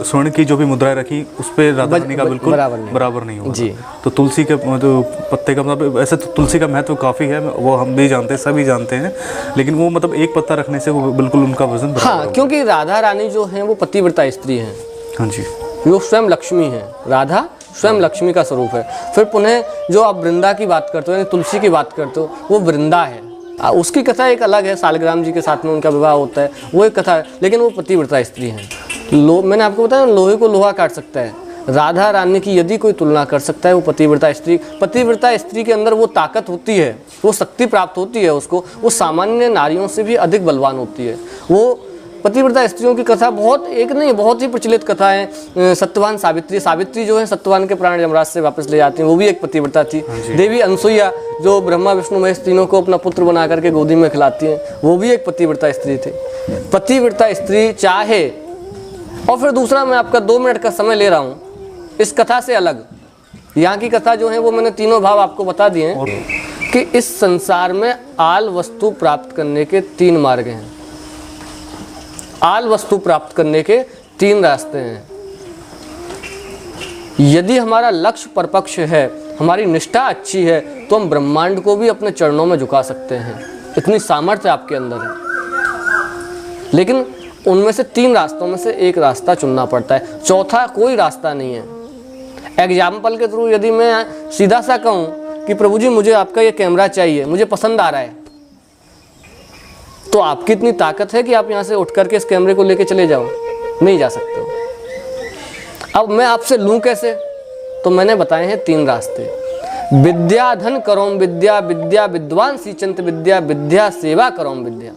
स्वर्ण की जो भी मुद्राएं रखी उस पर राधा रानी का बिल्कुल बराबर नहीं हुआ जी। तो तुलसी के तो पत्ते का मतलब ऐसे तो तुलसी का महत्व काफ़ी है, वो हम भी जानते हैं, सभी जानते हैं, लेकिन वो मतलब एक पत्ता रखने से वो बिल्कुल उनका वजन हाँ, क्योंकि राधा रानी जो है वो पतिव्रता स्त्री हैं। हाँ जी, वो स्वयं लक्ष्मी है। राधा स्वयं लक्ष्मी का स्वरूप है। फिर पुनः जो आप वृंदा की बात करते हो यानी तुलसी की बात करते हो, वो वृंदा है। उसकी कथा एक अलग है, सालग्राम जी के साथ में उनका विवाह होता है, वो एक कथा है, लेकिन वो पतिव्रता स्त्री हैं। मैंने आपको बताया लोहे को लोहा काट सकता है, राधा रानी की यदि कोई तुलना कर सकता है वो पतिव्रता स्त्री। पतिव्रता स्त्री के अंदर वो ताकत होती है, वो शक्ति प्राप्त होती है उसको, वो सामान्य नारियों से भी अधिक बलवान होती है। वो पतिव्रता स्त्रियों की कथा बहुत एक नहीं, बहुत ही प्रचलित कथा है। सत्यवान सावित्री, सावित्री जो है सत्यवान के प्राण यमराज से वापस ले जाती हैं, वो भी एक पतिव्रता थी। देवी अनसुईया जो ब्रह्मा विष्णु महेश तीनों को अपना पुत्र बना करके गोदी में खिलाती हैं, वो भी एक पतिव्रता स्त्री थी। पतिव्रता स्त्री चाहे, और फिर दूसरा मैं आपका 2 मिनट का समय ले रहा हूँ इस कथा से अलग। यहाँ की कथा जो है वो मैंने तीनों भाव आपको बता दिए हैं कि इस संसार में आल वस्तु प्राप्त करने के 3 मार्ग हैं। आल वस्तु प्राप्त करने के 3 रास्ते हैं। यदि हमारा लक्ष्य परपक्ष है, हमारी निष्ठा अच्छी है, तो हम ब्रह्मांड को भी अपने चरणों में झुका सकते हैं। इतनी सामर्थ्य आपके अंदर है। लेकिन उनमें से 3 रास्तों में से एक रास्ता चुनना पड़ता है, चौथा कोई रास्ता नहीं है। एग्जाम्पल के थ्रू यदि मैं सीधा सा कहूँ कि प्रभु जी मुझे आपका ये कैमरा चाहिए, मुझे पसंद आ रहा है, तो आपकी इतनी ताकत है कि आप यहाँ से उठ करके इस कैमरे को लेके चले जाओ? नहीं जा सकते हो। अब मैं आपसे लूँ कैसे? तो मैंने बताए हैं 3 रास्ते। विद्या धन करोम विद्या, विद्या विद्वान सीचंत विद्या, विद्या सेवा करोम विद्या।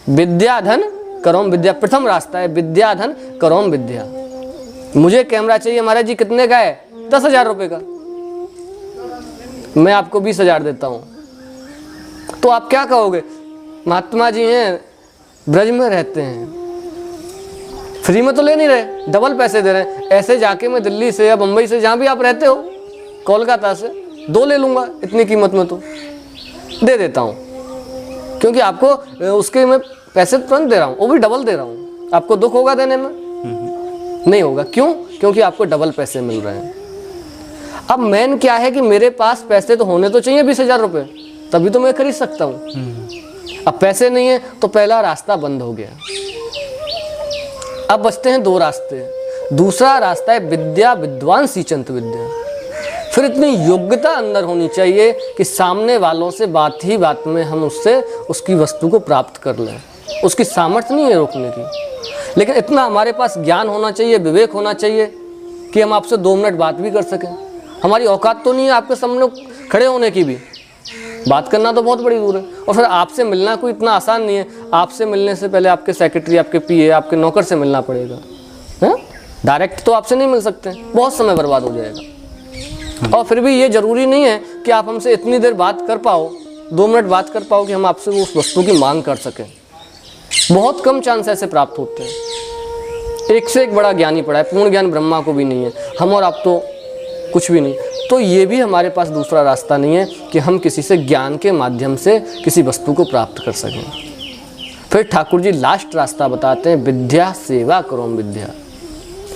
विद्या धन करोम विद्या प्रथम रास्ता है, विद्या धन करोम विद्या। मुझे कैमरा चाहिए महाराज जी, कितने का है? 10,000 रुपये का। मैं आपको 20,000 देता हूँ। तो आप क्या कहोगे? महात्मा जी हैं, ब्रज में रहते हैं, फ्री में तो ले नहीं रहे, डबल पैसे दे रहे हैं। ऐसे जाके मैं दिल्ली से या बम्बई से, जहाँ भी आप रहते हो, कोलकाता से 2 ले लूँगा, इतनी कीमत में तो दे देता हूँ, क्योंकि आपको उसके मैं पैसे तुरंत दे रहा हूँ, वो भी डबल दे रहा हूँ। आपको दुख होगा देने में? नहीं होगा। क्यों? क्योंकि आपको डबल पैसे मिल रहे हैं। अब मेन क्या है कि मेरे पास पैसे तो होने तो चाहिए 20,000 रुपये, तभी तो मैं खरीद सकता हूँ। अब पैसे नहीं है तो पहला रास्ता बंद हो गया। अब बचते हैं 2 रास्ते। दूसरा रास्ता है विद्या विद्वान सीचंत विद्या। फिर इतनी योग्यता अंदर होनी चाहिए कि सामने वालों से बात ही बात में हम उससे उसकी वस्तु को प्राप्त कर लें। उसकी सामर्थ्य नहीं है रोकने की, लेकिन इतना हमारे पास ज्ञान होना चाहिए, विवेक होना चाहिए कि हम आपसे 2 मिनट बात भी कर सकें। हमारी औकात तो नहीं है आपके सामने खड़े होने की भी, बात करना तो बहुत बड़ी दूर है। और फिर आपसे मिलना कोई इतना आसान नहीं है। आपसे मिलने से पहले आपके सेक्रेटरी, आपके पीए, आपके नौकर से मिलना पड़ेगा, है? डायरेक्ट तो आपसे नहीं मिल सकते, बहुत समय बर्बाद हो जाएगा। और फिर भी ये जरूरी नहीं है कि आप हमसे इतनी देर बात कर पाओ, 2 मिनट बात कर पाओ कि हम आपसे उस वस्तु की मांग कर सकें। बहुत कम चांस ऐसे प्राप्त होते हैं। एक से एक बड़ा ज्ञानी पड़ा है, पूर्ण ज्ञान ब्रह्मा को भी नहीं है, हम और आप तो कुछ भी नहीं। तो ये भी हमारे पास दूसरा रास्ता नहीं है कि हम किसी से ज्ञान के माध्यम से किसी वस्तु को प्राप्त कर सकें। फिर ठाकुर जी लास्ट रास्ता बताते हैं, विद्या सेवा करो विद्या।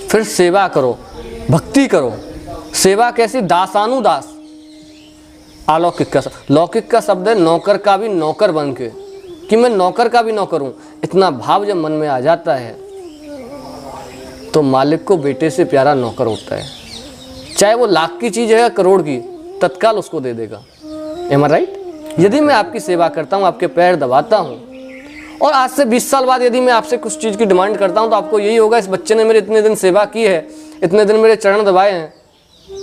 फिर सेवा करो, भक्ति करो। सेवा कैसी? दासानुदास। अलौकिक का, लौकिक का शब्द है नौकर का भी नौकर बन के, कि मैं नौकर का भी नौकर हूँ। इतना भाव जब मन में आ जाता है तो मालिक को बेटे से प्यारा नौकर होता है। चाहे वो लाख की चीज़ है या करोड़ की, तत्काल उसको दे देगा। एम आई राइट? यदि मैं आपकी सेवा करता हूँ, आपके पैर दबाता हूँ, और आज से 20 साल बाद यदि मैं आपसे कुछ चीज़ की डिमांड करता हूँ, तो आपको यही होगा, इस बच्चे ने मेरे इतने दिन सेवा की है, इतने दिन मेरे चरण दबाए हैं।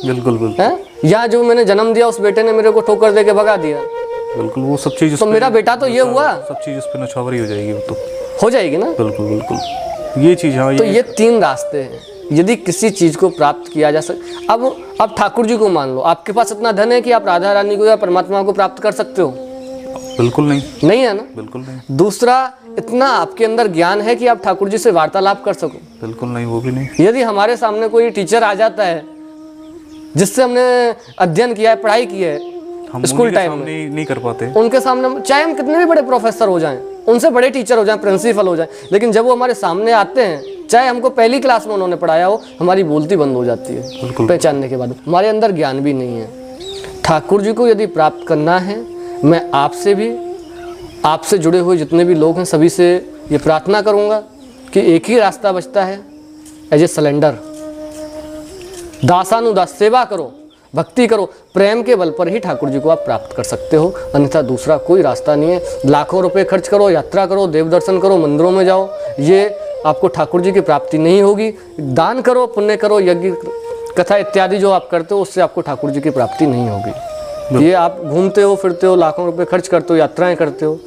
बिल्कुल बिल्कुल। हैं? या जो मैंने जन्म दिया उस बेटे ने मेरे को ठोकर दे के भगा दिया। बिल्कुल, वो सब चीज़ तो मेरा बेटा तो ये हुआ, सब चीज़ उस पर नछावरी हो जाएगी, वो तो हो जाएगी ना। बिल्कुल बिल्कुल, ये चीज़। हाँ, तो ये 3 रास्ते हैं यदि किसी चीज़ को प्राप्त किया जा सके। अब ठाकुर जी को मान लो, आपके पास इतना धन है कि आप राधा रानी को या परमात्मा को प्राप्त कर सकते हो? बिल्कुल नहीं, नहीं है ना। बिल्कुल नहीं। दूसरा, इतना आपके अंदर ज्ञान है कि आप ठाकुर जी से वार्तालाप कर सको? बिल्कुल नहीं, वो भी नहीं। यदि हमारे सामने कोई टीचर आ जाता है जिससे हमने अध्ययन किया है, पढ़ाई की है, हम स्कूल टाइम में नहीं कर पाते उनके सामने, चाहे हम कितने भी बड़े प्रोफेसर हो जाएं, उनसे बड़े टीचर हो जाएं, प्रिंसिपल हो जाएं, लेकिन जब वो हमारे सामने आते हैं, चाहे हमको पहली क्लास में उन्होंने पढ़ाया हो, हमारी बोलती बंद हो जाती है पहचानने के बाद। हमारे अंदर ज्ञान भी नहीं है। ठाकुर जी को यदि प्राप्त करना है, मैं आपसे भी, आपसे जुड़े हुए जितने भी लोग हैं, सभी से ये प्रार्थना करूँगा कि एक ही रास्ता बचता है, एज ए सलेंडर। दासानुदास, सेवा करो, भक्ति करो, प्रेम के बल पर ही ठाकुर जी को आप प्राप्त कर सकते हो, अन्यथा दूसरा कोई रास्ता नहीं है। लाखों रुपए खर्च करो, यात्रा करो, देव दर्शन करो, मंदिरों में जाओ, ये आपको ठाकुर जी की प्राप्ति नहीं होगी। दान करो, पुण्य करो, यज्ञ कथा इत्यादि जो आप करते हो, उससे आपको ठाकुर जी की प्राप्ति नहीं होगी। ये आप घूमते हो, फिरते हो, लाखों रुपए खर्च करते हो, यात्राएं करते हो,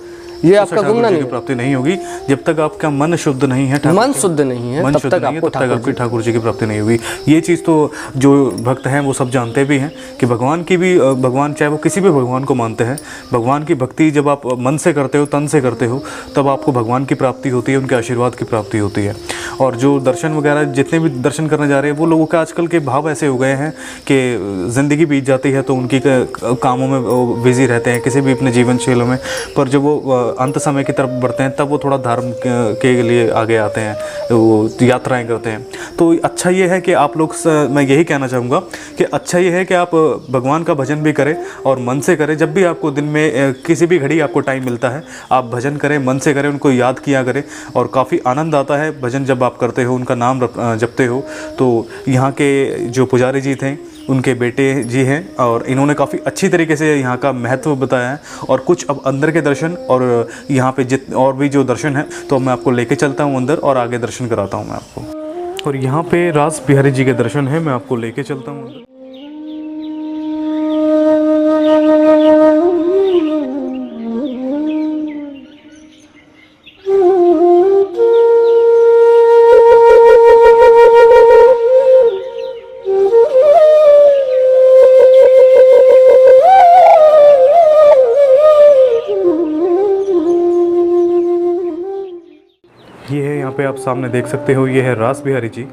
ये आपका घूमना नहीं, प्राप्ति नहीं होगी। जब तक आपका मन शुद्ध नहीं है, मन शुद्ध नहीं है, तब तक आपकी ठाकुर जी की प्राप्ति नहीं होगी। ये चीज़ तो जो भक्त हैं वो सब जानते भी हैं कि भगवान की भी, भगवान चाहे वो किसी भी भगवान को मानते हैं, भगवान की भक्ति जब आप मन से करते हो, तन से करते हो, तब आपको भगवान की प्राप्ति होती है, उनके आशीर्वाद की प्राप्ति होती है। और जो दर्शन वगैरह जितने भी दर्शन करने जा रहे हैं, वो लोगों के आजकल के भाव ऐसे हो गए हैं कि ज़िंदगी बीत जाती है तो उनकी कामों में बिजी रहते हैं, किसी भी अपने जीवन शैली में, पर जब वो अंत समय की तरफ बढ़ते हैं, तब वो थोड़ा धर्म के लिए आगे आते हैं, वो यात्राएं करते हैं। तो अच्छा ये है कि आप लोग, मैं यही कहना चाहूँगा कि अच्छा ये है कि आप भगवान का भजन भी करें और मन से करें। जब भी आपको दिन में किसी भी घड़ी आपको टाइम मिलता है, आप भजन करें, मन से करें, उनको याद किया करें, और काफ़ी आनंद आता है भजन जब आप करते हो, उनका नाम जपते हो। तो यहाँ के जो पुजारी जी थे, उनके बेटे जी हैं, और इन्होंने काफ़ी अच्छी तरीके से यहाँ का महत्व बताया है। और कुछ अब अंदर के दर्शन और यहाँ पे और भी जो दर्शन है, तो मैं आपको लेके चलता हूँ अंदर और आगे दर्शन कराता हूँ मैं आपको। और यहाँ पे रास बिहारी जी के दर्शन है, मैं आपको लेके चलता हूँ अंदर। ये है, यहाँ पे आप सामने देख सकते हो, ये है रास बिहारी जी।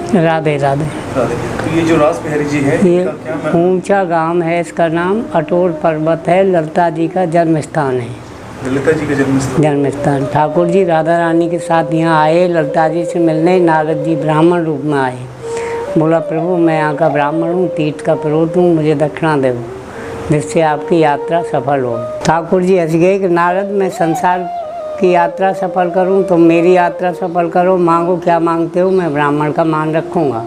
राधे राधे। तो ये जो रास बिहारी जी है ये इनका क्या मैं ऊंचा गांव है, इसका नाम अटोर पर्वत है, ललिता जी का जन्म स्थान है। ललिता जी का जन्म स्थान ठाकुर जी राधा रानी के साथ यहाँ आए, ललिता जी से मिलने। नारद जी ब्राह्मण रूप में आए, बोला प्रभु मैं यहाँ का ब्राह्मण हूँ, तीर्थ का पुरोहित हूँ, मुझे दक्षिणा दो जिससे आपकी यात्रा सफल हो। ठाकुर जी हंस गए कि नारद मैं संसार की यात्रा सफल करूं तो मेरी यात्रा सफल करो, मांगो क्या मांगते हो, मैं ब्राह्मण का मान रखूंगा।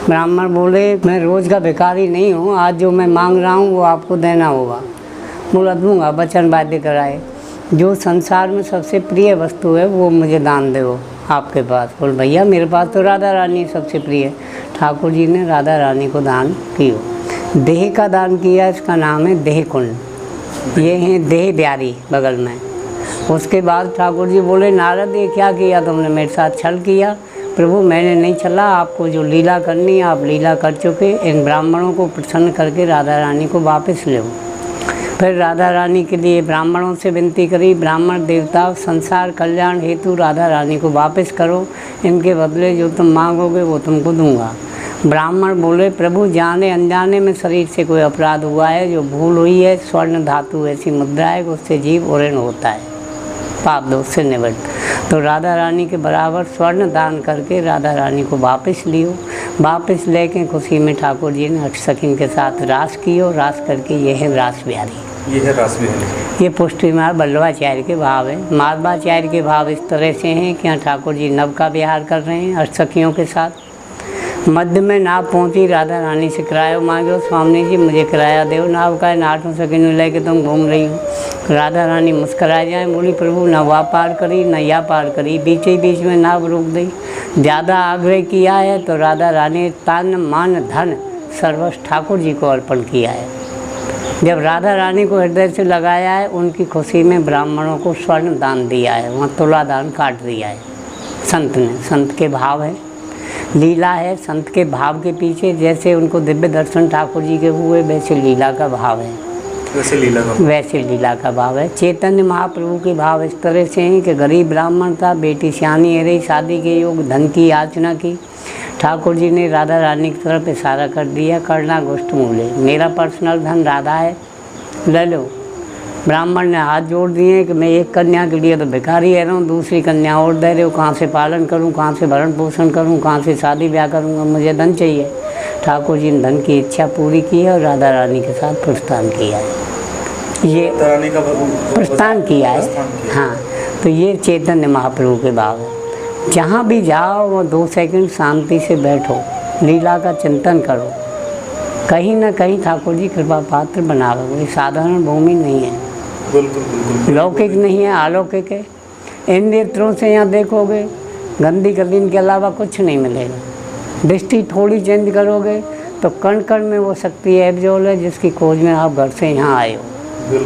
ब्राह्मण बोले मैं रोज़ का भिखारी नहीं हूँ, आज जो मैं मांग रहा हूँ वो आपको देना होगा। बोला दूंगा, वचन बाध्य कराए। जो संसार में सबसे प्रिय वस्तु है वो मुझे दान दो आपके पास। बोल भैया मेरे पास तो राधा रानी सबसे प्रिय। ठाकुर जी ने राधा रानी को दान किया, देह का दान किया। इसका नाम है देह कुंड, ये है देह ब्यारी बगल में। उसके बाद ठाकुर जी बोले नारद ये क्या किया तुमने, मेरे साथ छल किया। प्रभु मैंने नहीं छला, आपको जो लीला करनी आप लीला कर चुके। इन ब्राह्मणों को प्रसन्न करके राधा रानी को वापस ले। फिर राधा रानी के लिए ब्राह्मणों से विनती करी, ब्राह्मण देवता संसार कल्याण हेतु राधा रानी को वापस करो, इनके बदले जो तुम मांगोगे वो तुमको दूंगा। ब्राह्मण बोले प्रभु जाने अनजाने में शरीर से कोई अपराध हुआ है, जो भूल हुई है, स्वर्ण धातु ऐसी मुद्रा है उससे जीव ओरण होता है, पाप दोष से निवृत्त। तो राधा रानी के बराबर स्वर्ण दान करके राधा रानी को वापस लियो। वापस लेके खुशी में ठाकुर जी ने अष्टसखिन के साथ रास कियो। रास करके ये है रास बिहारी, ये है रास बिहारी। ये पुष्टि मार बल्लभाचार्य के भाव है। माधवाचार्य के भाव इस तरह से हैं कि यहाँ ठाकुर जी नव का विहार कर रहे हैं अष्टसखियों के साथ। मध्य में नाव पहुंची, राधा रानी से किराया मांगो, स्वामी जी मुझे किराया दो नाव का, नाटों सकिन लेके तुम घूम रही हो। राधा रानी मुस्करा जाए, बोली प्रभु न वह पार करी न या पार करी, बीच ही बीच में नाव रोक दी। ज़्यादा आग्रह किया है तो राधा रानी तन मन धन सर्वस्व ठाकुर जी को अर्पण किया है। जब राधा रानी को हृदय से लगाया है, उनकी खुशी में ब्राह्मणों को स्वर्ण दान दिया है, वहाँ तुला दान काट दिया है संत ने। संत के भाव है, लीला है संत के भाव के पीछे। जैसे उनको दिव्य दर्शन ठाकुर जी के हुए वैसे लीला का भाव है, वैसे लीला का भाव है। चैतन्य महाप्रभु के भाव इस तरह से हैं कि गरीब ब्राह्मण था, बेटी सियानी है रही, शादी के योग, धन की याचना की। ठाकुर जी ने राधा रानी की तरफ इशारा कर दिया, करना गोष्ठ मूल्य, मेरा पर्सनल धन राधा है, ले लो। ब्राह्मण ने हाथ जोड़ दिए कि मैं एक कन्या के लिए तो भिखारी रह रहा हूँ, दूसरी कन्या और दे रहे हो, कहाँ से पालन करूँ, कहाँ से भरण पोषण करूँ, कहाँ से शादी ब्याह करूँगा, मुझे धन चाहिए। ठाकुर जी ने धन की इच्छा पूरी की है और राधा रानी के साथ प्रस्थान किया है। ये प्रस्थान किया है, हाँ। तो ये चैतन्य महाप्रभु के भाव है। जहाँ भी जाओ वो 2 सेकंड शांति से बैठो, लीला का चिंतन करो, कहीं ना कहीं ठाकुर जी कृपा पात्र बना लो। ये साधारण भूमि नहीं है, बिल्कुल लौकिक नहीं है, अलौकिक है। इन नेत्रों से यहाँ देखोगे गंदी गलीन के अलावा कुछ नहीं मिलेगा। दृष्टि थोड़ी चेंज करोगे तो कण कण में वो शक्ति एब्जोल है जिसकी खोज में आप घर से यहाँ आए हो।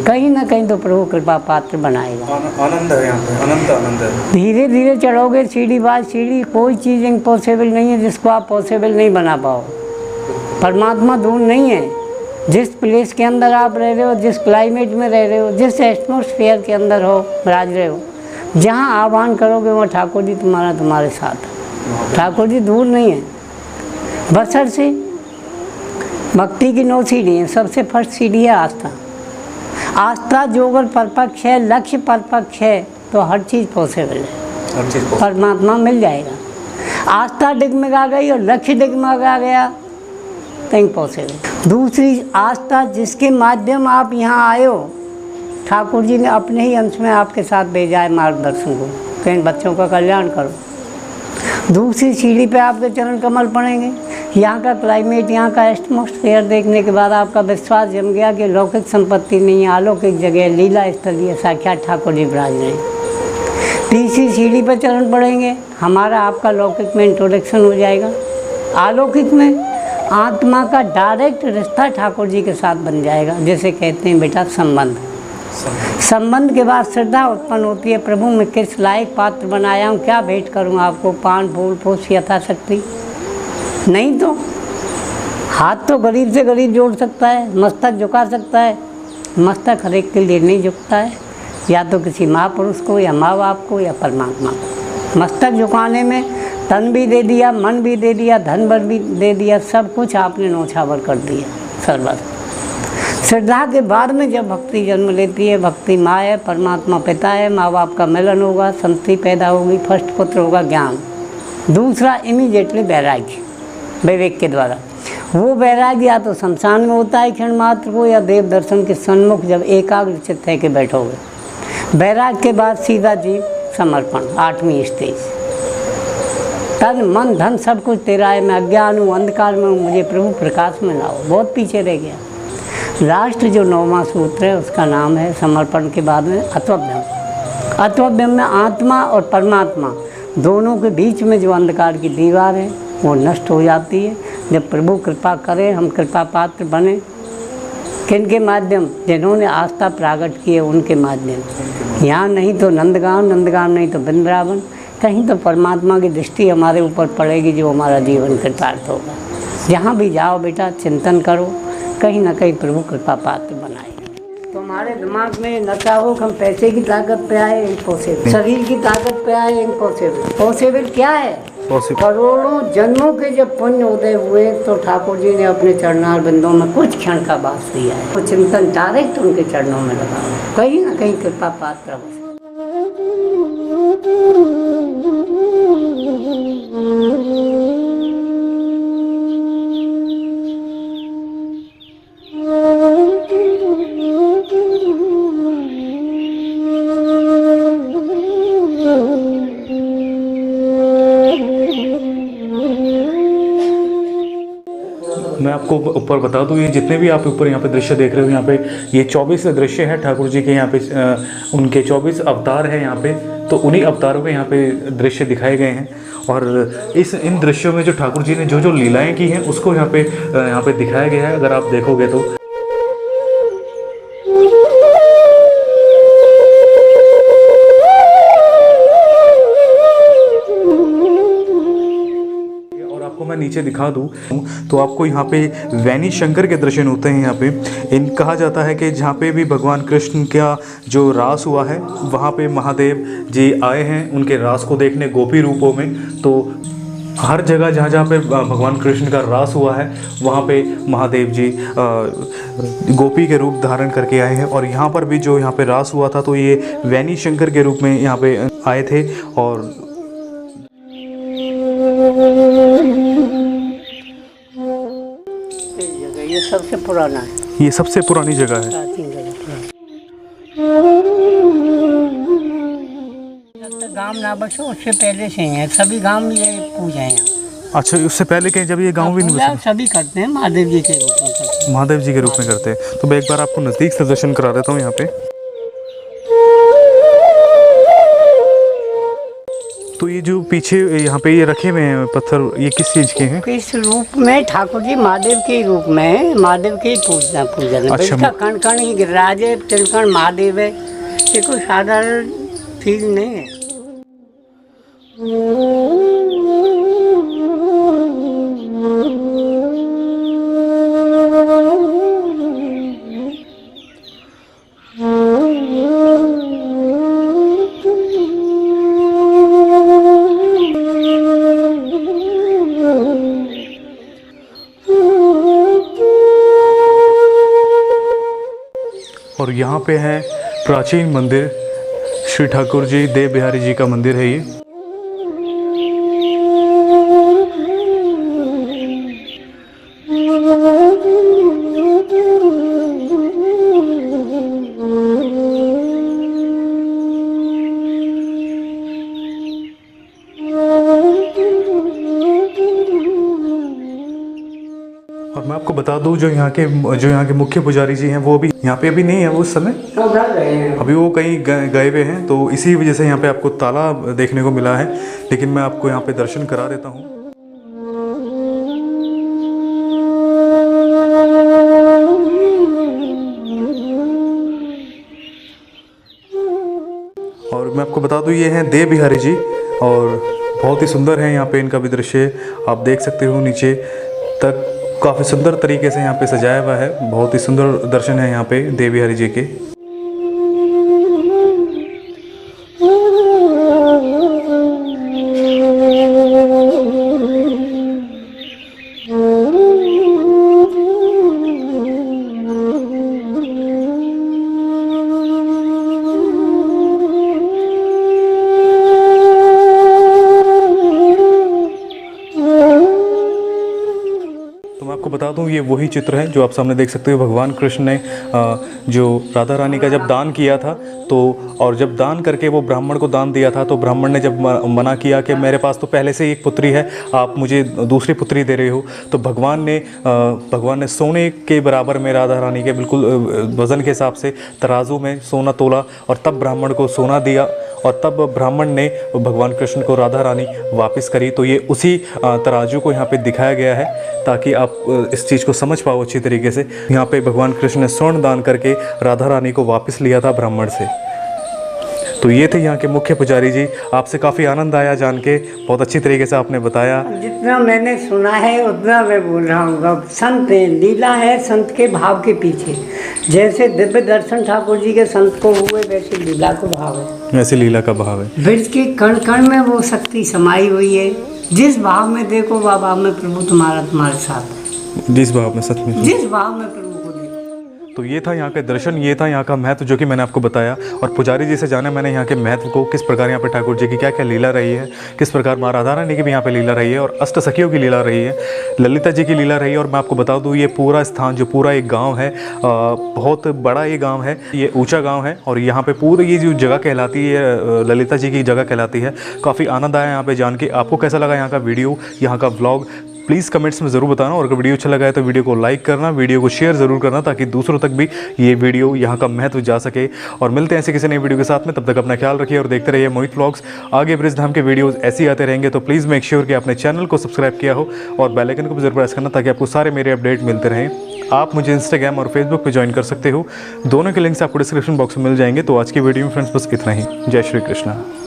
कहीं ना कहीं तो प्रभु कृपा पात्र बनाएगा। आनंद है यहाँ पे, अनंत आनंद है। धीरे धीरे चढ़ोगे सीढ़ी बाय सीढ़ी, कोई चीज़ इम्पॉसिबल नहीं है जिसको आप पॉसिबल नहीं बना पाओ। परमात्मा दूर नहीं है। जिस प्लेस के अंदर आप रह रहे हो, जिस क्लाइमेट में रह रहे हो, जिस एटमॉस्फेयर के अंदर हो राज रहे हो, जहाँ आह्वान करोगे वहाँ ठाकुर जी तुम्हारे साथ है। ठाकुर जी दूर नहीं है। बसर से भक्ति की 9 सीढ़ी है। सबसे फर्स्ट सीढ़ी है आस्था। आस्था जो अगर परपक्ष है, लक्ष्य परपक्ष है तो हर चीज़ पॉसिबल है, परमात्मा मिल जाएगा। आस्था डिगमगा गई और लक्ष्य डिगमगा गया तो इम्पॉसिबल। दूसरी आस्था जिसके माध्यम आप यहाँ आए हो, ठाकुर जी ने अपने ही अंश में आपके साथ भेजा है मार्गदर्शन को, कहीं बच्चों का कल्याण करो। दूसरी सीढ़ी पे आपके चरण कमल पड़ेंगे। यहाँ का क्लाइमेट, यहाँ का एटमॉस्फेयर देखने के बाद आपका विश्वास जम गया कि लौकिक संपत्ति नहीं है, अलौकिक जगह, लीला स्थली है, साक्षात ठाकुर जी विराज रहे हैं। तीसरी सीढ़ी पर चरण पड़ेंगे, हमारा आपका लौकिक में इंट्रोडक्शन हो जाएगा। अलौकिक में आत्मा का डायरेक्ट रिश्ता ठाकुर जी के साथ बन जाएगा, जैसे कहते हैं बेटा संबंध। संबंध के बाद श्रद्धा उत्पन्न होती है, प्रभु मैं किस लायक पात्र बनाया हूँ, क्या भेंट करूँ आपको, पान फूल पुष्प यथाशक्ति। नहीं तो हाथ तो गरीब से गरीब जोड़ सकता है, मस्तक झुका सकता है, मस्तक हर एक के लिए नहीं झुकता है, या तो किसी महापुरुष को या माँ बाप को या परमात्मा को। मस्तक झुकाने में तन भी दे दिया, मन भी दे दिया, धन भर भी दे दिया, सब कुछ आपने नौछावर कर दिया सर्वस्व। श्रद्धा के बाद में जब भक्ति जन्म लेती है, भक्ति माँ है, परमात्मा पिता है, माँ बाप का मिलन होगा, संतति पैदा होगी, फर्स्ट पुत्र होगा ज्ञान। दूसरा इमीडिएटली वैराग्य, विवेक के द्वारा। वो वैराग्य या तो शमशान में होता है क्षण मात्र को, या देव दर्शन के सन्मुख जब एकाग्र चित्त है के बैठोगे। वैराग्य के बाद सीधा जीव समर्पण, 8वीं स्टेज। तन मन धन सब कुछ तेरा है, मैं अज्ञान हूँ, अंधकार में हूँ, मुझे प्रभु प्रकाश में लाओ। बहुत पीछे रह गया। लास्ट जो 9वां सूत्र है उसका नाम है समर्पण के बाद में अत्वभ्यम। अत्वभ्यम में आत्मा और परमात्मा दोनों के बीच में जो अंधकार की दीवार है वो नष्ट हो जाती है जब प्रभु कृपा करे, हम कृपा पात्र बने। किनके माध्यम? जिन्होंने आस्था प्राकट की है उनके माध्यम। यहाँ नहीं तो नंदगांव, नंदगांव नहीं तो वृंदावन, कहीं तो परमात्मा की दृष्टि हमारे ऊपर पड़ेगी जो हमारा जीवन कृतार्थ होगा। जहाँ भी जाओ बेटा चिंतन करो, कहीं ना कहीं प्रभु कृपा पात्र बनाए। तुम्हारे दिमाग में नशा हो हम पैसे की ताकत पे आए, इम्पॉसिबल। शरीर की ताकत पे आए, इम्पॉसिबल। पॉसिबल क्या है? करोड़ों जन्मों के जब पुण्य उदय हुए तो ठाकुर जी ने अपने चरणार बिंदों में कुछ क्षण का वास दिया है। तो चिंतन डायरेक्ट उनके चरणों में लगाओ, कहीं ना कहीं कृपा पात्र हो। मैं आपको ऊपर बता दूं, ये जितने भी आप ऊपर यहाँ पे दृश्य देख रहे हो, यहाँ पे ये 24 दृश्य हैं ठाकुर जी के। यहाँ पे उनके 24 अवतार हैं यहाँ पे, तो उन्हीं अवतारों के यहाँ पे दृश्य दिखाए गए हैं। और इन दृश्यों में जो ठाकुर जी ने जो जो लीलाएं की हैं उसको यहाँ पे दिखाया गया है। अगर आप देखोगे तो मैं नीचे दिखा दूं तो आपको यहाँ पे वैनी शंकर के दर्शन होते हैं। यहाँ पे कहा जाता है कि जहाँ पे भी भगवान कृष्ण का जो रास हुआ है वहाँ पे महादेव जी आए हैं उनके रास को देखने गोपी रूपों में। तो हर जगह जहाँ जहाँ पे भगवान कृष्ण का रास हुआ है वहाँ पे महादेव जी गोपी के रूप धारण करके आए हैं। और यहाँ पर भी जो यहाँ पे रास हुआ था तो ये वैनी शंकर के रूप में यहाँ पे आए थे। और ये सबसे पुराना है, ये सबसे पुरानी जगह है। जब तक गांव ना बसो उससे पहले से हैं सभी गांव में ये पूजा है। अच्छा, उससे पहले कहीं जब ये गांव भी नहीं बसा? सभी करते हैं, महादेव जी के रूप में करते हैं। महादेव जी के रूप में करते हैं। तो मैं एक बार आपको नज़दीक से दर्शन करा देता हूँ यहाँ पे। तो ये जो पीछे यहाँ पे ये रखे हुए हैं पत्थर, ये किस चीज़ के हैं? किस रूप में? ठाकुर जी महादेव के रूप में, महादेव के पूजन है। अच्छा, इसका कण कण ही गिरिराज है, तिलकण महादेव है, ये कोई साधारण चीज नहीं है। और यहाँ पे है प्राचीन मंदिर, श्री ठाकुर जी देव बिहारी जी का मंदिर है ये। और मैं आपको बता दूं जो यहाँ के मुख्य पुजारी जी हैं वो भी यहाँ पे अभी नहीं है, वो उस समय अभी वो कहीं गए हुए हैं। तो इसी वजह से यहाँ पे आपको ताला देखने को मिला है, लेकिन मैं आपको यहाँ पे दर्शन करा देता हूँ। और मैं आपको बता दूं ये हैं देव बिहारी जी, और बहुत ही सुंदर है यहाँ पे इनका भी दृश्य आप देख सकते हो। नीचे तक काफ़ी सुंदर तरीके से यहाँ पे सजाया हुआ है, बहुत ही सुंदर दर्शन है यहाँ पे देव बिहारी जी के। बता दूं ये वही चित्र है जो आप सामने देख सकते हो। भगवान कृष्ण ने जो राधा रानी का जब दान किया था तो, और जब दान करके वो ब्राह्मण को दान दिया था तो ब्राह्मण ने जब मना किया कि मेरे पास तो पहले से एक पुत्री है, आप मुझे दूसरी पुत्री दे रहे हो, तो भगवान ने सोने के बराबर में राधा रानी के बिल्कुल वज़न के हिसाब से तराजू में सोना तोला और तब ब्राह्मण को सोना दिया और तब ब्राह्मण ने भगवान कृष्ण को राधा रानी वापस करी। तो ये उसी तराजू को यहाँ पे दिखाया गया है ताकि आप इस चीज़ को समझ पाओ अच्छी तरीके से। यहाँ पे भगवान कृष्ण ने स्वर्ण दान करके राधा रानी को वापस लिया था ब्राह्मण से। तो ये थे यहाँ के मुख्य पुजारी जी। आपसे काफ़ी आनंद आया जान के, बहुत अच्छी तरीके से आपने बताया। जितना मैंने सुना है उतना मैं बोल रहा हूँ। अब संत है, लीला है संत के भाव के पीछे। जैसे दिव्य दर्शन ठाकुर जी के संत को हुए वैसे लीला को भाव है, वैसे लीला का भाव है। ब्रज के कण कण में वो शक्ति समाई हुई है। जिस भाव में देखो वह भाव में प्रभु तुम्हारे साथ, जिस भाव में सच में, जिस भाव में प्रभु। तो ये था यहाँ के दर्शन, ये था यहाँ का महत्व जो कि मैंने आपको बताया। और पुजारी जी से जाना मैंने यहाँ के महत्व को, किस प्रकार यहाँ पे ठाकुर जी की क्या क्या लीला रही है, किस प्रकार माँ राधा रानी की भी यहाँ पे लीला रही है और अष्ट सखियों की लीला रही है, ललिता जी की लीला रही है। और मैं आपको बता दूँ ये पूरा स्थान जो पूरा एक गाँव है, बहुत बड़ा ये गाँव है, ये ऊँचा गाँव है और यहाँ पर पूरी ये जो जगह कहलाती है ललिता जी की जगह कहलाती है। काफ़ी आनंद आया यहाँ पर जान के। आपको कैसा लगा यहाँ का वीडियो, यहाँ का व्लॉग, प्लीज़ कमेंट्स में ज़रूर बताना। और अगर वीडियो अच्छा लगा है तो वीडियो को लाइक करना, वीडियो को शेयर ज़रूर करना ताकि दूसरों तक भी ये वीडियो यहाँ का महत्व जा सके। और मिलते हैं ऐसे किसी नई वीडियो के साथ में, तब तक अपना ख्याल रखिए और देखते रहिए मोहित व्लॉग्स। आगे ब्रजधाम के वीडियोस ऐसे ही आते रहेंगे, तो प्लीज़ मेक श्योर कि आपने चैनल को सब्सक्राइब किया हो और बेल आइकन को भी जरूर प्रेस करना ताकि आपको सारे मेरे अपडेट मिलते रहें। आप मुझे इंस्टाग्राम और फेसबुक पर ज्वाइन कर सकते हो, दोनों के लिंक्स आपको डिस्क्रिप्शन बॉक्स में मिल जाएंगे। तो आज की वीडियो में फ्रेंड्स बस इतना ही। जय श्री कृष्णा।